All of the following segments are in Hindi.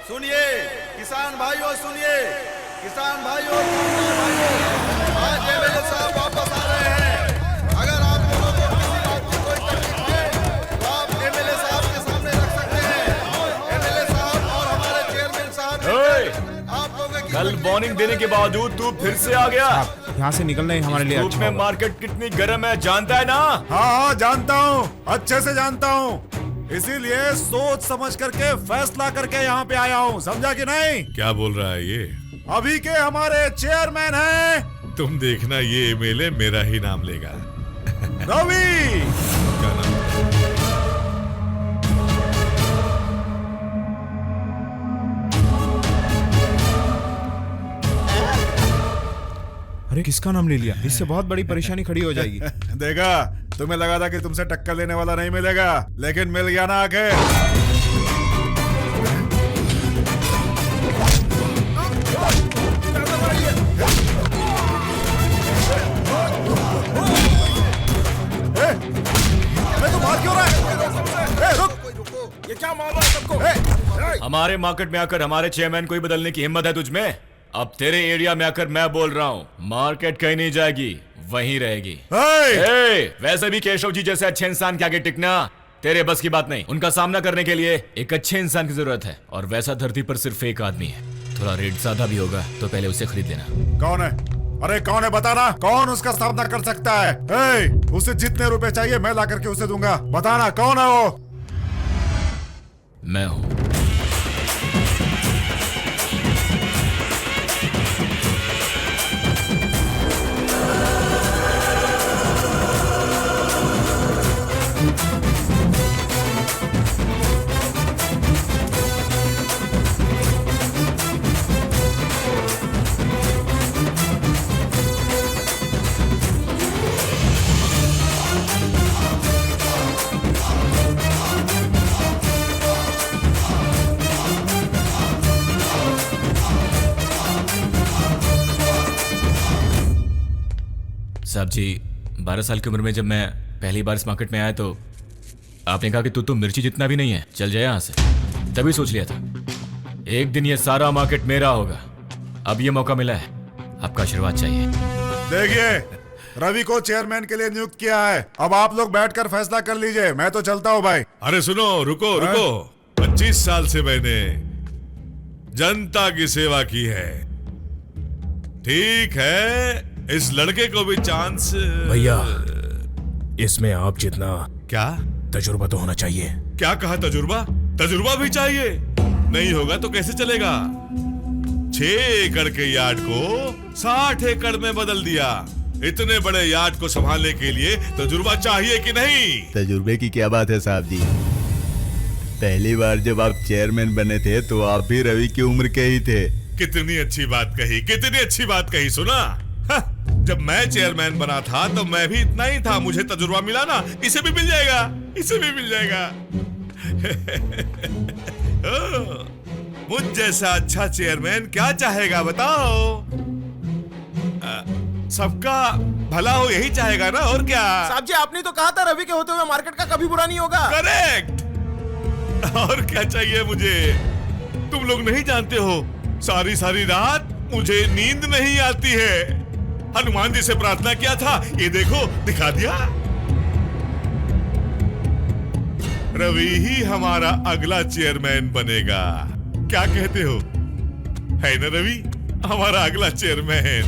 सुनिए किसान भाइयों, सुनिए किसान भाइयों, आज एमएलए साहब वापस आ रहे हैं। अगर आप लोगों को किसी बात की कोई तकलीफ है तो आप एमएलए साहब के सामने रख सकते हैं। एमएलए साहब और हमारे चेयरमैन साहब आप लोगों की कल वार्निंग देने के बावजूद तू फिर से आ गया। यहाँ से निकलना ही हमारे लिए अच्छा में होगा। मार्केट कितनी गर्म है जानता है ना? हाँ जानता हूँ, अच्छे से जानता हूँ। इसीलिए सोच समझ करके फैसला करके यहाँ पे आया हूँ, समझा कि नहीं? क्या बोल रहा है ये? अभी के हमारे चेयरमैन हैं तुम देखना ये एमएलए मेरा ही नाम लेगा। रवि। क्या नाम? अरे किसका नाम ले लिया? इससे बहुत बड़ी परेशानी खड़ी हो जाएगी। देखा, तुम्हें लगा था कि तुमसे टक्कर लेने वाला नहीं मिलेगा, लेकिन मिल गया ना आके। तो मार क्यों रहा है? रुक, ये क्या मार रहा है सबको? हमारे मार्केट में आकर हमारे चेयरमैन को ही बदलने की हिम्मत है तुझमें? अब तेरे एरिया में आकर मैं बोल रहा हूँ, मार्केट कहीं नहीं जाएगी, वहीं रहेगी। वैसे भी केशव जी जैसे अच्छे इंसान के आगे टिकना तेरे बस की बात नहीं। उनका सामना करने के लिए एक अच्छे इंसान की जरूरत है, और वैसा धरती पर सिर्फ एक आदमी है। थोड़ा रेट ज्यादा भी होगा तो पहले उसे खरीद लेना। कौन है? अरे कौन है बताना, कौन उसका सामना कर सकता है? उसे जितने रुपए चाहिए मैं ला करके उसे दूंगा, बताना कौन है वो? मैं हूँ। साहब जी, 12 साल की उम्र में जब मैं पहली बार इस मार्केट में आया तो आपने कहा कि तू तो मिर्ची जितना भी नहीं है, चल जाए यहाँ से। तभी सोच लिया था एक दिन ये सारा मार्केट मेरा होगा। अब ये मौका मिला है, आपका आशीर्वाद चाहिए। देखिए, रवि को चेयरमैन के लिए नियुक्त किया है, अब आप लोग बैठकर फैसला कर लीजिए, मैं तो चलता हूँ भाई। अरे सुनो, रुको रुको। 25 साल से मैंने जनता की सेवा की है, ठीक है? इस लड़के को भी चांस। भैया, इसमें आप जितना क्या तजुर्बा तो होना चाहिए। क्या कहा? तजुर्बा? तजुर्बा भी चाहिए? नहीं होगा तो कैसे चलेगा? 6 एकड़ के यार्ड को 60 एकड़ में बदल दिया। इतने बड़े यार्ड को संभालने के लिए तजुर्बा चाहिए कि नहीं? तजुर्बे की क्या बात है साहब जी? पहली बार जब आप चेयरमैन बने थे तो आप भी रवि की उम्र के ही थे। कितनी अच्छी बात कही, कितनी अच्छी बात कही। सुना, जब मैं चेयरमैन बना था तो मैं भी इतना ही था। मुझे तजुर्बा मिला ना, इसे भी मिल जाएगा, इसे भी मिल जाएगा। मुझ जैसा अच्छा चेयरमैन क्या चाहेगा बताओ? सबका भला हो यही चाहेगा ना, और क्या? साहब जी, आपने तो कहा था रवि के होते हुए मार्केट का कभी बुरा नहीं होगा। करेक्ट। और क्या चाहिए मुझे? तुम लोग नहीं जानते हो, सारी सारी रात मुझे नींद नहीं आती है। हनुमान जी से प्रार्थना किया था, ये देखो दिखा दिया। रवि ही हमारा अगला चेयरमैन बनेगा। क्या कहते हो? है ना रवि हमारा अगला चेयरमैन?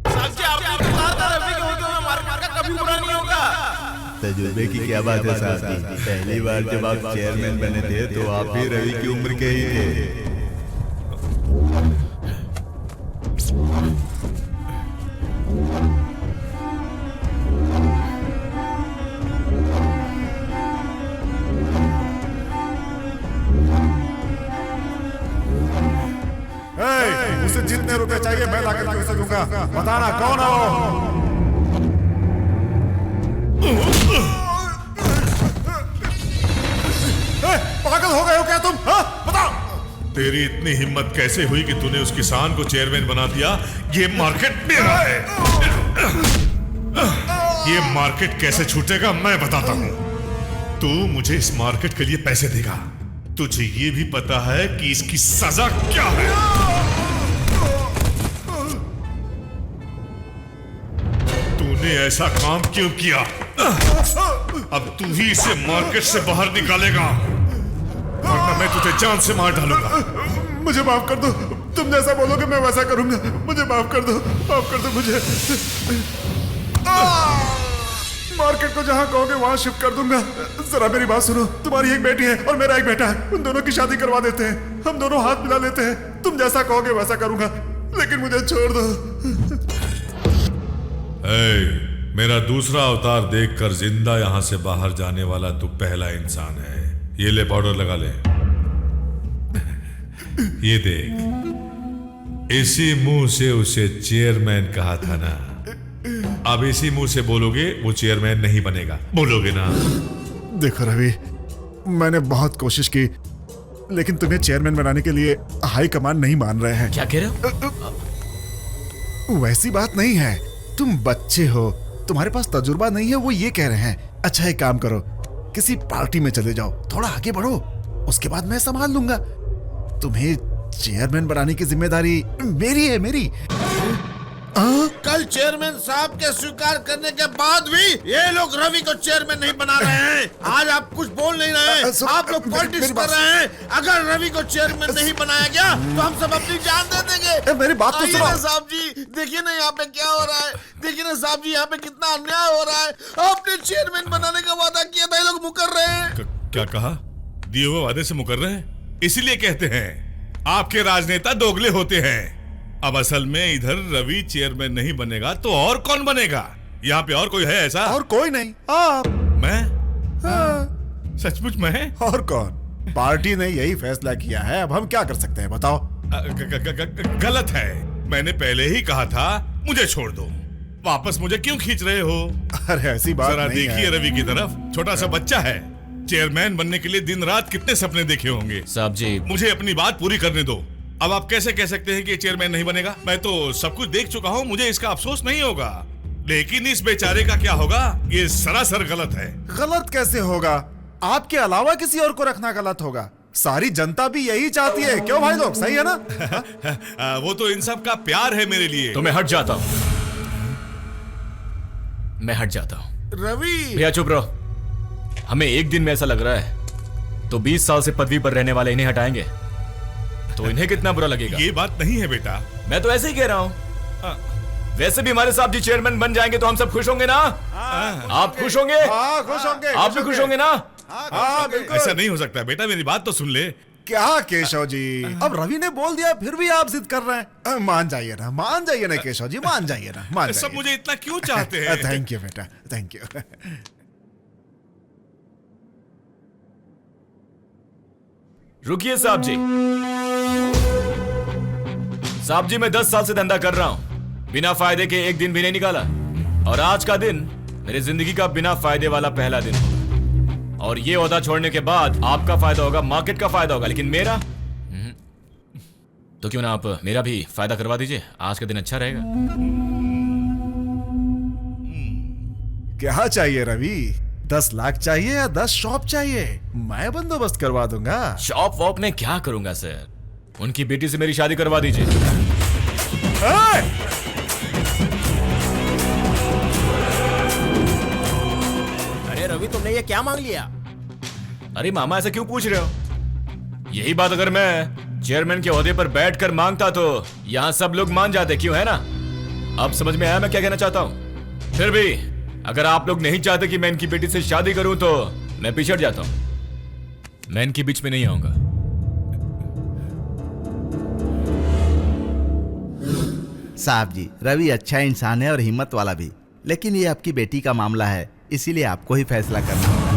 साहब जी, आपने तो कहा था रवि के होते हुए मार्केट का कभी बुरा नहीं होगा। तजुर्बे की क्या बात है साहब जी? पहली बार जब आप चेयरमैन बने थे तो आप भी रवि की उम्र के ही थे। उसे जितने रुपए चाहिए मैं ला करके उसे दूंगा, बताना कौन है वो? पागल हो गए हो क्या तुम? बताओ। तेरी इतनी हिम्मत कैसे हुई कि तूने उस किसान को चेयरमैन बना दिया? ये मार्केट मेरा है। ये मार्केट कैसे छूटेगा मैं बताता हूं। तू मुझे इस मार्केट के लिए पैसे देगा, तुझे ये भी पता है कि इसकी सजा क्या है। तूने ऐसा काम क्यों किया? अब तू ही इसे मार्केट से बाहर निकालेगा, वरना मैं तुझे जान से मार डालूंगा। मुझे माफ कर दो, तुम जैसा बोलोगे मैं वैसा करूंगा। मुझे माफ कर दो मुझे। मार्केट को जहां कहोगे वहां शिफ्ट कर दूंगा। जरा मेरी बात सुनो, तुम्हारी एक बेटी है और मेरा एक बेटा है, उन दोनों की शादी करवा देते हैं, हम दोनों हाथ मिला लेते हैं। तुम जैसा कहोगे वैसा करूंगा, लेकिन मुझे छोड़ दो। मेरा दूसरा अवतार देखकर जिंदा यहां से बाहर जाने वाला तू पहला इंसान है। ये ले पाउडर लगा ले। ये देख, इसी मुंह से उसे चेयरमैन कहा था ना, अब इसी मुंह से बोलोगे वो चेयरमैन नहीं बनेगा, बोलोगे ना? देखो रवि, मैंने बहुत कोशिश की, लेकिन तुम्हें चेयरमैन बनाने के लिए हाई कमान नहीं मान रहे हैं। क्या कह रहे हो? वैसी बात नहीं है, तुम बच्चे हो, तुम्हारे पास तजुर्बा नहीं है, वो ये कह रहे हैं। अच्छा एक काम करो, किसी पार्टी में चले जाओ, थोड़ा आगे बढ़ो, उसके बाद मैं संभाल लूंगा। तुम्हें चेयरमैन बनाने की जिम्मेदारी मेरी है, मेरी। कल चेयरमैन साहब के स्वीकार करने के बाद भी ये लोग रवि को चेयरमैन नहीं बना रहे हैं। आज आप कुछ बोल नहीं रहे, आप लोग पॉलिटिक्स कर रहे हैं। अगर रवि को चेयरमैन नहीं बनाया गया तो हम सब अपनी जान दे देंगे। मेरी बात तो सुनो साहब जी, देखिए ना यहाँ पे क्या हो रहा है, देखिए ना साहब जी यहाँ पे कितना अन्याय हो रहा है। आपने चेयरमैन बनाने का वादा किया था, ये लोग मुकर रहे हैं। क्या कहा? दिए हुए वादे से मुकर रहे हैं? इसीलिए कहते हैं आपके राजनेता दोगले होते हैं। अब असल में इधर रवि चेयरमैन नहीं बनेगा तो और कौन बनेगा? यहाँ पे और कोई है ऐसा? और कोई नहीं, आप। मैं? हाँ। सचमुच मैं? और कौन? पार्टी ने यही फैसला किया है, अब हम क्या कर सकते हैं बताओ? गलत है, मैंने पहले ही कहा था मुझे छोड़ दो, वापस मुझे क्यों खींच रहे हो? अरे ऐसी बात जरा नहीं देखिए है। रवि की तरफ, छोटा सा बच्चा है, चेयरमैन बनने के लिए दिन रात कितने सपने देखे होंगे। साहब जी, मुझे अपनी बात पूरी करने दो। अब आप कैसे कह सकते हैं कि चेयरमैन नहीं बनेगा? मैं तो सब कुछ देख चुका हूँ, मुझे इसका अफसोस नहीं होगा, लेकिन इस बेचारे का क्या होगा? ये सरासर गलत है। गलत कैसे होगा? आपके अलावा किसी और को रखना गलत होगा। सारी जनता भी यही चाहती है, क्यों भाई लोग? सही है ना? वो तो इन सब का प्यार है मेरे लिए। तो मैं हट जाता हूँ, मैं हट जाता हूँ। रवि भैया चुप रहो। हमें एक दिन में ऐसा लग रहा है तो 20 साल से पदवी पर रहने वाले इन्हें हटाएंगे तो इन्हें कितना बुरा लगेगा। ये बात नहीं है बेटा, मैं तो ऐसे ही कह रहा हूँ। वैसे भी हमारे साहब जी चेयरमैन बन जाएंगे तो हम सब खुश होंगे ना? आप खुश होंगे? हाँ खुश होंगे। आप भी खुश होंगे ना? हाँ बिल्कुल। ऐसा नहीं हो सकता बेटा, मेरी बात तो सुन ले। क्या केशव जी, अब रवि ने बोल दिया फिर भी आप जिद कर रहे हैं। मान जाइए ना केशव जी, मान जाइए ना, मान सब जाइए। मुझे इतना क्यों चाहते हैं? थैंक यू बेटा, थैंक यू। रुकिए साहब जी। साहब जी, मैं 10 साल से धंधा कर रहा हूं, बिना फायदे के एक दिन भी नहीं निकाला, और आज का दिन मेरी जिंदगी का बिना फायदे वाला पहला दिन होगा। और ये ओहदा छोड़ने के बाद आपका फायदा होगा, मार्केट का फायदा होगा, लेकिन मेरा तो क्यों ना आप मेरा भी फायदा करवा दीजिए, आज का दिन अच्छा रहेगा। क्या चाहिए रवि? 10 लाख चाहिए या 10 शॉप चाहिए? मैं बंदोबस्त करवा दूंगा। शॉप वॉप में क्या करूंगा सर, उनकी बेटी से मेरी शादी करवा दीजिए। अरे रवि, तुमने ये क्या मांग लिया? अरे मामा, ऐसा क्यों पूछ रहे हो? यही बात अगर मैं चेयरमैन के ओहदे पर बैठकर मांगता तो यहां सब लोग मान जाते, क्यों है ना? अब समझ में आया मैं क्या कहना चाहता हूं। फिर भी अगर आप लोग नहीं चाहते कि मैं इनकी बेटी से शादी करूं तो मैं पीछे हट जाता हूं, मैं इनके बीच में नहीं आऊंगा। साहब जी, रवि अच्छा इंसान है और हिम्मत वाला भी, लेकिन ये आपकी बेटी का मामला है, इसीलिए आपको ही फैसला करना होगा।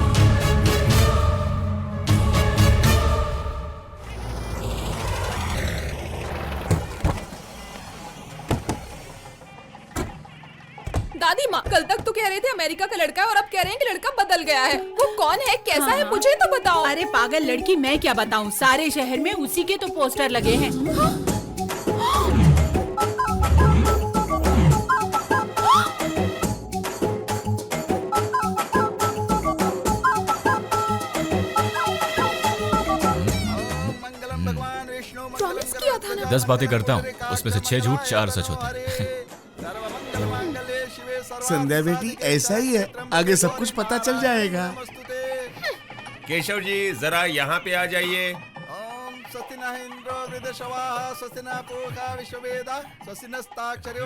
दादी माँ, कल तक तो कह रहे थे अमेरिका का लड़का है और अब कह रहे हैं कि लड़का बदल गया है। वो कौन है, कैसा है, मुझे तो बताओ। अरे पागल लड़की, मैं क्या बताऊं, सारे शहर में उसी के तो पोस्टर लगे हैं। भगवान विष्णु प्रॉमिस किया था ना। 10 बातें करता हूँ, उसमें से 6 झूठ 4 सच होते हैं। संध्या बेटी ऐसा ही है, आगे सब कुछ पता चल जाएगा। केशव जी जरा यहाँ पे आ जाइए। ओम स्वस्ति न इंद्रो वृद्धश्रवाः स्वस्ति न पूषा विश्ववेदाः स्वस्ति नस्ताक्षर्यो